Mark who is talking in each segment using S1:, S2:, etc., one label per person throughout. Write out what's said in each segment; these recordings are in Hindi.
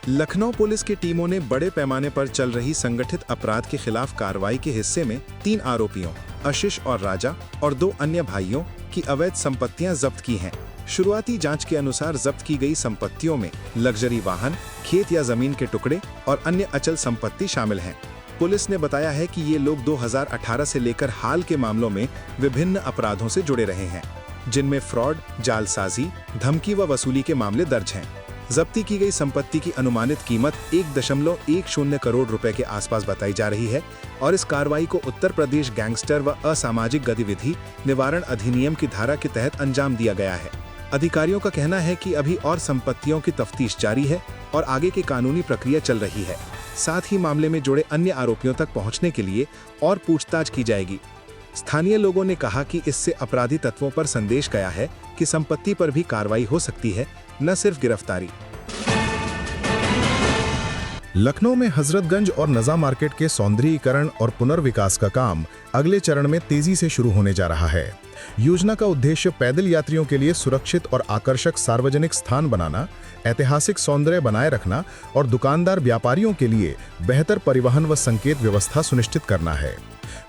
S1: लखनऊ पुलिस की टीमों ने बड़े पैमाने पर चल रही संगठित अपराध के खिलाफ कार्रवाई के हिस्से में 3 आरोपियों आशीष और राजा और 2 अन्य भाइयों की अवैध संपत्तियां जब्त की हैं। शुरुआती जांच के अनुसार जब्त की गई संपत्तियों में लग्जरी वाहन, खेत या जमीन के टुकड़े और अन्य अचल संपत्ति शामिल हैं। पुलिस ने बताया है कि ये लोग 2018 से लेकर हाल के मामलों में विभिन्न अपराधों से जुड़े रहे हैं, जिनमें फ्रॉड, जालसाजी, धमकी व वसूली के मामले दर्ज हैं। जब्ती की गई संपत्ति की अनुमानित कीमत 1.10 करोड़ रुपए के आसपास बताई जा रही है और इस कार्रवाई को उत्तर प्रदेश गैंगस्टर व असामाजिक गतिविधि निवारण अधिनियम की धारा के तहत अंजाम दिया गया है। अधिकारियों का कहना है कि अभी और संपत्तियों की तफ्तीश जारी है और आगे की कानूनी प्रक्रिया चल रही है। साथ ही मामले में जुड़े अन्य आरोपियों तक पहुंचने के लिए और पूछताछ की जाएगी। स्थानीय लोगों ने कहा कि इससे अपराधी तत्वों पर संदेश गया है कि संपत्ति पर भी कार्रवाई हो सकती है, न सिर्फ गिरफ्तारी।
S2: लखनऊ में हजरतगंज और नज़ा मार्केट के सौंदर्यीकरण और पुनर्विकास का काम अगले चरण में तेजी से शुरू होने जा रहा है। योजना का उद्देश्य पैदल यात्रियों के लिए सुरक्षित और आकर्षक सार्वजनिक स्थान बनाना, ऐतिहासिक सौंदर्य बनाए रखना और दुकानदार व्यापारियों के लिए बेहतर परिवहन व संकेत व्यवस्था सुनिश्चित करना है।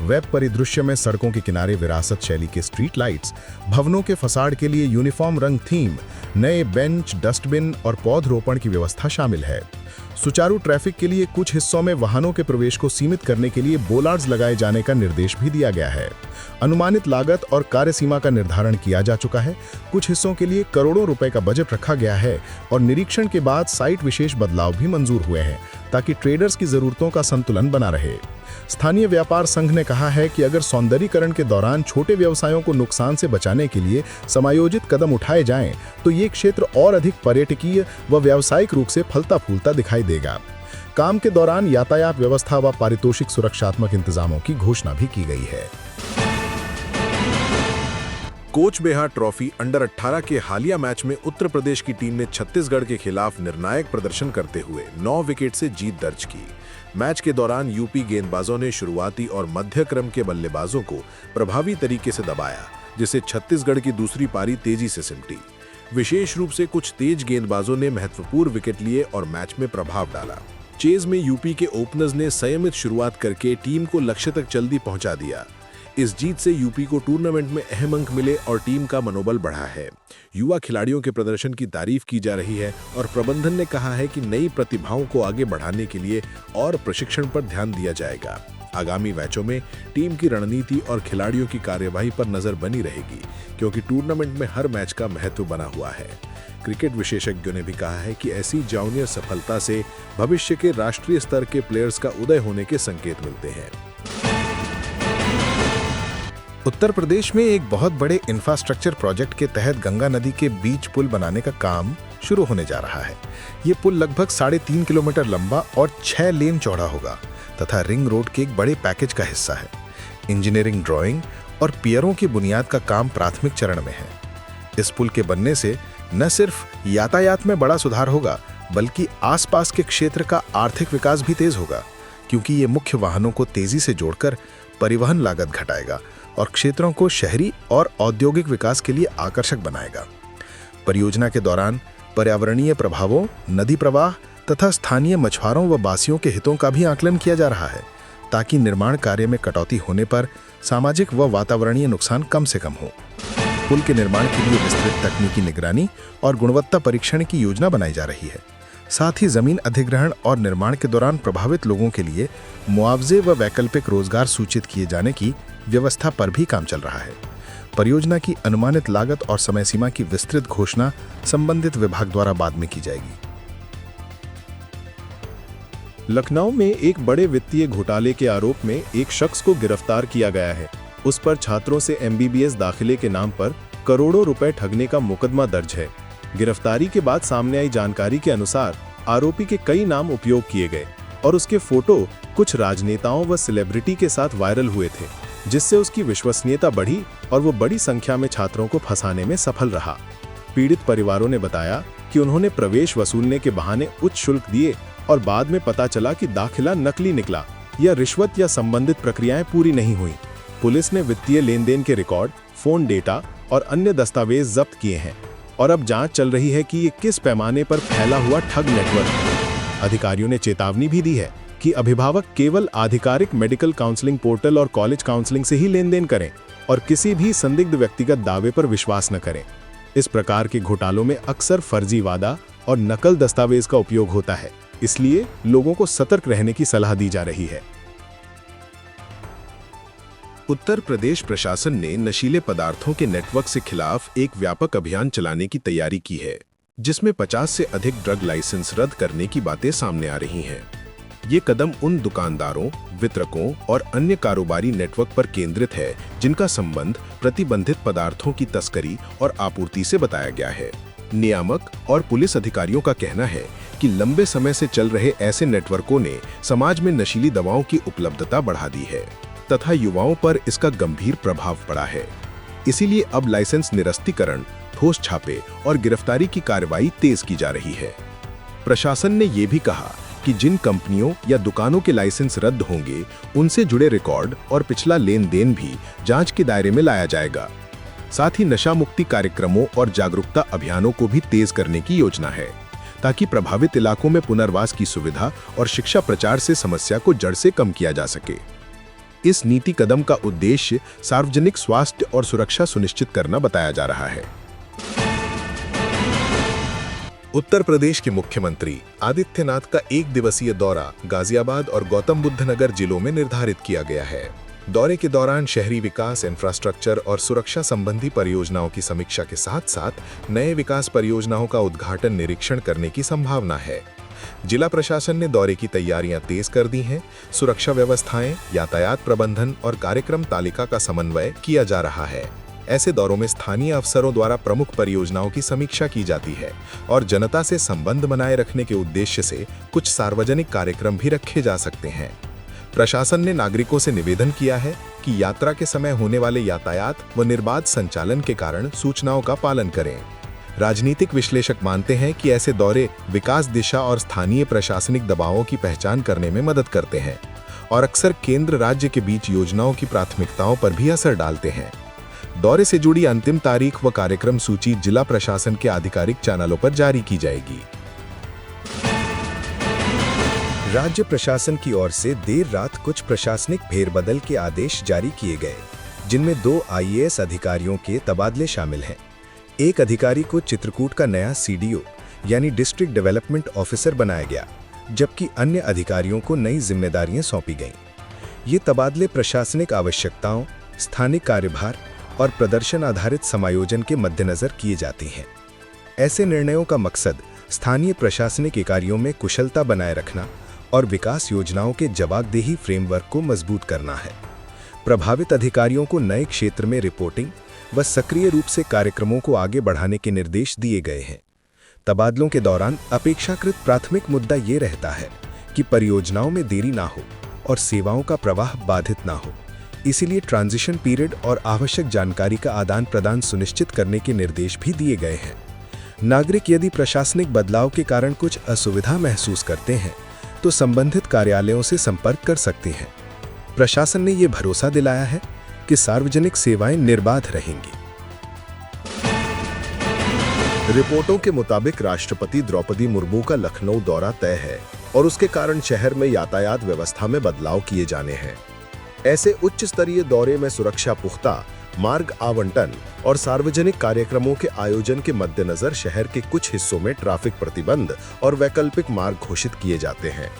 S2: वेब परिदृश्य में सड़कों के किनारे विरासत शैली के स्ट्रीट लाइट्स, भवनों के फसाड के लिए यूनिफॉर्म रंग थीम, नए बेंच, डस्टबिन और पौधरोपण की व्यवस्था शामिल है। सुचारू ट्रैफिक के लिए कुछ हिस्सों में वाहनों के प्रवेश को सीमित करने के लिए बोलार्ड्स लगाए जाने का निर्देश भी दिया गया है। अनुमानित लागत और कार्यसीमा का निर्धारण किया जा चुका है। कुछ हिस्सों के लिए करोड़ों रुपए का बजट रखा गया है और निरीक्षण के बाद साइट विशेष बदलाव भी मंजूर हुए हैं ताकि ट्रेडर्स की जरूरतों का संतुलन बना रहे। स्थानीय व्यापार संघ ने कहा है कि अगर सौंदर्यीकरण के दौरान छोटे व्यवसायों को नुकसान से बचाने के लिए समायोजित कदम उठाए जाएं, तो ये क्षेत्र और अधिक पर्यटकीय व व्यावसायिक रूप से फलता फूलता दिखाई देगा। काम के दौरान यातायात व्यवस्था व पारितोषिक सुरक्षात्मक इंतजामों की घोषणा भी की गई है।
S3: कोच बेहार ट्रॉफी अंडर 18 के हालिया मैच में उत्तर प्रदेश की टीम ने छत्तीसगढ़ के खिलाफ निर्णायक प्रदर्शन करते हुए 9 विकेट से जीत दर्ज की। मैच के दौरान यूपी गेंदबाजों ने शुरुआती और मध्य क्रम के बल्लेबाजों को प्रभावी तरीके से दबाया, जिससे छत्तीसगढ़ की दूसरी पारी तेजी से सिमटी। विशेष रूप से कुछ तेज गेंदबाजों ने महत्वपूर्ण विकेट लिए और मैच में प्रभाव डाला। चेज में यूपी के ओपनर्स ने संयमित शुरुआत करके टीम को लक्ष्य तक जल्दी पहुंचा दिया। इस जीत से यूपी को टूर्नामेंट में अहम अंक मिले और टीम का मनोबल बढ़ा है। युवा खिलाड़ियों के प्रदर्शन की तारीफ की जा रही है और प्रबंधन ने कहा है कि नई प्रतिभाओं को आगे बढ़ाने के लिए और प्रशिक्षण पर ध्यान दिया जाएगा। आगामी मैचों में टीम की रणनीति और खिलाड़ियों की कार्यवाही पर नजर बनी रहेगी, क्योंकि टूर्नामेंट में हर मैच का महत्व बना हुआ है। क्रिकेट विशेषज्ञों ने भी कहा है कि ऐसी जूनियर सफलता से भविष्य के राष्ट्रीय स्तर के प्लेयर्स का उदय होने के संकेत मिलते हैं।
S2: उत्तर प्रदेश में एक बहुत बड़े इंफ्रास्ट्रक्चर प्रोजेक्ट के तहत गंगा नदी के बीच पुल बनाने का काम शुरू होने जा रहा है। ये पुल लगभग 3.5 किलोमीटर लंबा और 6 लेन चौड़ा होगा तथा रिंग रोड के एक बड़े पैकेज का हिस्सा है। इंजीनियरिंग ड्राइंग और पियरों की बुनियाद का काम प्राथमिक चरण में है। इस पुल के बनने से न सिर्फ यातायात में बड़ा सुधार होगा, बल्कि आसपास के क्षेत्र का आर्थिक विकास भी तेज होगा, क्योंकि ये मुख्य वाहनों को तेजी से जोड़कर परिवहन लागत घटाएगा और क्षेत्रों को शहरी और औद्योगिक विकास के लिए आकर्षक बनाएगा। परियोजना के दौरान पर्यावरणीय प्रभावों, नदी प्रवाह तथा स्थानीय मछुआरों व बासियों के हितों का भी आकलन किया जा रहा है, ताकि निर्माण कार्य में कटौती होने पर सामाजिक व वातावरणीय नुकसान कम से कम हो। पुल के निर्माण के लिए विस्तृत तकनीकी निगरानी और गुणवत्ता परीक्षण की योजना बनाई जा रही है। साथ ही जमीन अधिग्रहण और निर्माण के दौरान प्रभावित लोगों के लिए मुआवजे व वैकल्पिक रोजगार सूचित किए जाने की व्यवस्था पर भी काम चल रहा है। परियोजना की अनुमानित लागत और समय सीमा की विस्तृत घोषणा संबंधित विभाग द्वारा बाद में की जाएगी।
S1: लखनऊ में एक बड़े वित्तीय घोटाले के आरोप में एक शख्स को गिरफ्तार किया गया है। उस पर छात्रों से MBBS दाखिले के नाम पर करोड़ों रुपए ठगने का मुकदमा दर्ज है। गिरफ्तारी के बाद सामने आई जानकारी के अनुसार आरोपी के कई नाम उपयोग किए गए और उसके फोटो कुछ राजनेताओं व सेलिब्रिटी के साथ वायरल हुए थे, जिससे उसकी विश्वसनीयता बढ़ी और वो बड़ी संख्या में छात्रों को फंसाने में सफल रहा। पीड़ित परिवारों ने बताया कि उन्होंने प्रवेश वसूलने के बहाने उच्च शुल्क दिए और बाद में पता चला कि दाखिला नकली निकला या रिश्वत या संबंधित प्रक्रियाएं पूरी नहीं हुई। पुलिस ने वित्तीय लेन देन के रिकॉर्ड, फोन डेटा और अन्य दस्तावेज जब्त किए हैं और अब जांच चल रही है कि ये किस पैमाने पर फैला हुआ ठग नेटवर्क है।
S2: अधिकारियों ने चेतावनी भी दी है कि अभिभावक केवल आधिकारिक मेडिकल काउंसलिंग पोर्टल और कॉलेज काउंसलिंग से ही लेन देन करें और किसी भी संदिग्ध व्यक्तिगत दावे पर विश्वास न करें। इस प्रकार के घोटालों में अक्सर फर्जी वादा और नकल दस्तावेज का उपयोग होता है, इसलिए लोगों को सतर्क रहने की सलाह दी जा रही है।
S3: उत्तर प्रदेश प्रशासन ने नशीले पदार्थों के नेटवर्क से खिलाफ एक व्यापक अभियान चलाने की तैयारी की है, जिसमें 50 से अधिक ड्रग लाइसेंस रद्द करने की बातें सामने आ रही हैं। ये कदम उन दुकानदारों, वितरकों और अन्य कारोबारी नेटवर्क पर केंद्रित है जिनका संबंध प्रतिबंधित पदार्थों की तस्करी और आपूर्ति से बताया गया है। नियामक और पुलिस अधिकारियों का कहना है कि लंबे समय से चल रहे ऐसे नेटवर्कों ने समाज में नशीली दवाओं की उपलब्धता बढ़ा दी है तथा युवाओं पर इसका गंभीर प्रभाव पड़ा है। इसीलिए अब लाइसेंस निरस्तीकरण, ठोस छापे और गिरफ्तारी की कार्रवाई तेज की जा रही है। प्रशासन ने यह भी कहा कि जिन कंपनियों या दुकानों के लाइसेंस रद्द होंगे, उनसे जुड़े रिकॉर्ड और पिछला लेन देन भी जांच के दायरे में लाया जाएगा। साथ ही नशा मुक्ति कार्यक्रमों और जागरूकता अभियानों को भी तेज करने की योजना है, ताकि प्रभावित इलाकों में पुनर्वास की सुविधा और शिक्षा प्रचार से समस्या को जड़ से कम किया जा सके। इस नीति कदम का उद्देश्य सार्वजनिक स्वास्थ्य और सुरक्षा सुनिश्चित करना बताया जा रहा है। उत्तर प्रदेश के मुख्यमंत्री आदित्यनाथ का 1 दिवसीय दौरा गाजियाबाद और गौतम बुद्ध नगर जिलों में निर्धारित किया गया है। दौरे के दौरान शहरी विकास, इंफ्रास्ट्रक्चर और सुरक्षा संबंधी परियोजनाओं की समीक्षा के साथ साथ नए विकास परियोजनाओं का उद्घाटन निरीक्षण करने की संभावना है। जिला प्रशासन ने दौरे की तैयारियां तेज कर दी हैं। सुरक्षा व्यवस्थाएं, यातायात प्रबंधन और कार्यक्रम तालिका का समन्वय किया जा रहा है। ऐसे दौरों में स्थानीय अफसरों द्वारा प्रमुख परियोजनाओं की समीक्षा की जाती है और जनता से संबंध बनाए रखने के उद्देश्य से कुछ सार्वजनिक कार्यक्रम भी रखे जा सकते हैं। प्रशासन ने नागरिकों से निवेदन किया है कि यात्रा के समय होने वाले यातायात व निर्बाध संचालन के कारण सूचनाओं का पालन करें। राजनीतिक विश्लेषक मानते हैं कि ऐसे दौरे विकास दिशा और स्थानीय प्रशासनिक दबावों की पहचान करने में मदद करते हैं और अक्सर केंद्र राज्य के बीच योजनाओं की प्राथमिकताओं पर भी असर डालते हैं। दौरे से जुड़ी अंतिम तारीख व कार्यक्रम सूची जिला प्रशासन के आधिकारिक चैनलों पर जारी की जाएगी।
S4: राज्य प्रशासन की ओर से देर रात कुछ प्रशासनिक फेरबदल के आदेश जारी किए गए, जिनमें 2 IAS अधिकारियों के तबादले शामिल हैं। एक अधिकारी को चित्रकूट का नया CDO यानी डिस्ट्रिक्ट डेवलपमेंट ऑफिसर बनाया गया, जबकि अन्य अधिकारियों को नई जिम्मेदारियां सौंपी गईं। ये तबादले प्रशासनिक आवश्यकताओं, स्थानिक कार्यभार और प्रदर्शन आधारित समायोजन के मद्देनजर किए जाते हैं। ऐसे निर्णयों का मकसद स्थानीय प्रशासनिक इकाइयों में कुशलता बनाए रखना और विकास योजनाओं के जवाबदेही फ्रेमवर्क को मजबूत करना है। प्रभावित अधिकारियों को नए क्षेत्र में रिपोर्टिंग व सक्रिय रूप से कार्यक्रमों को आगे बढ़ाने के निर्देश दिए गए हैं। तबादलों के दौरान अपेक्षाकृत प्राथमिक मुद्दा ये रहता है कि परियोजनाओं में देरी ना हो और सेवाओं का प्रवाह बाधित ना हो। इसीलिए ट्रांजिशन पीरियड और आवश्यक जानकारी का आदान प्रदान सुनिश्चित करने के निर्देश भी दिए गए हैं। नागरिक यदि प्रशासनिक बदलाव के कारण कुछ असुविधा महसूस करते हैं तो संबंधित कार्यालयों से संपर्क कर सकते हैं। प्रशासन ने ये भरोसा दिलाया है कि सार्वजनिक सेवाएं निर्बाध रहेंगी।
S3: रिपोर्टों के मुताबिक राष्ट्रपति द्रौपदी मुर्मू का लखनऊ दौरा तय है और उसके कारण शहर में यातायात व्यवस्था में बदलाव किए जाने हैं। ऐसे उच्च स्तरीय दौरे में सुरक्षा पुख्ता, मार्ग आवंटन और सार्वजनिक कार्यक्रमों के आयोजन के मद्देनजर शहर के कुछ हिस्सों में ट्रैफिक प्रतिबंध और वैकल्पिक मार्ग घोषित किए जाते हैं।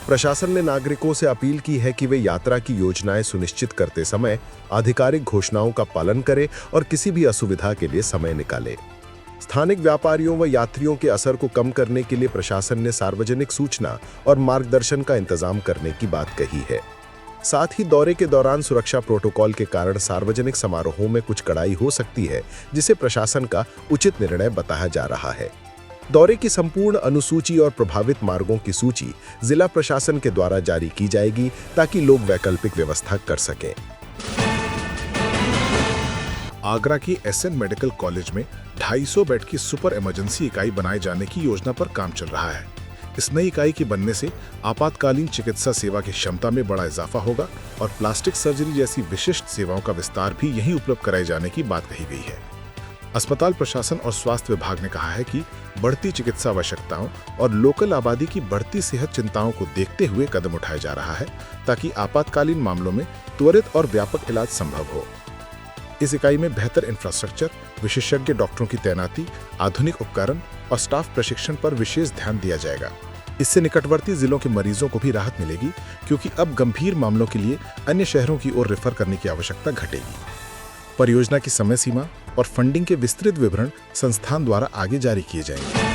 S3: प्रशासन ने नागरिकों से अपील की है कि वे यात्रा की योजनाएं सुनिश्चित करते समय आधिकारिक घोषणाओं का पालन करें और किसी भी असुविधा के लिए समय निकालें। स्थानिक व्यापारियों व यात्रियों के असर को कम करने के लिए प्रशासन ने सार्वजनिक सूचना और मार्गदर्शन का इंतजाम करने की बात कही है। साथ ही दौरे के दौरान सुरक्षा प्रोटोकॉल के कारण सार्वजनिक समारोहों में कुछ कड़ाई हो सकती है, जिसे प्रशासन का उचित निर्णय बताया जा रहा है। दौरे की संपूर्ण अनुसूची और प्रभावित मार्गों की सूची जिला प्रशासन के द्वारा जारी की जाएगी ताकि लोग वैकल्पिक व्यवस्था कर सकें।
S2: आगरा की SN मेडिकल कॉलेज में 250 बेड की सुपर इमरजेंसी इकाई बनाए जाने की योजना पर काम चल रहा है। इस नई इकाई के बनने से आपातकालीन चिकित्सा सेवा की क्षमता में बड़ा इजाफा होगा और प्लास्टिक सर्जरी जैसी विशिष्ट सेवाओं का विस्तार भी यहीं उपलब्ध कराए जाने की बात कही गई है। अस्पताल प्रशासन और स्वास्थ्य विभाग ने कहा है कि बढ़ती चिकित्सा आवश्यकताओं और लोकल आबादी की बढ़ती सेहत चिंताओं को देखते हुए कदम उठाया जा रहा है ताकि आपातकालीन मामलों में त्वरित और व्यापक इलाज संभव हो। इस इकाई में बेहतर इंफ्रास्ट्रक्चर, विशेषज्ञ डॉक्टरों की तैनाती, आधुनिक उपकरण और स्टाफ प्रशिक्षण पर विशेष ध्यान दिया जाएगा। इससे निकटवर्ती जिलों के मरीजों को भी राहत मिलेगी, क्योंकि अब गंभीर मामलों के लिए अन्य शहरों की ओर रेफर करने की आवश्यकता घटेगी। परियोजना की समय सीमा और फंडिंग के विस्तृत विवरण संस्थान द्वारा आगे जारी किए जाएंगे।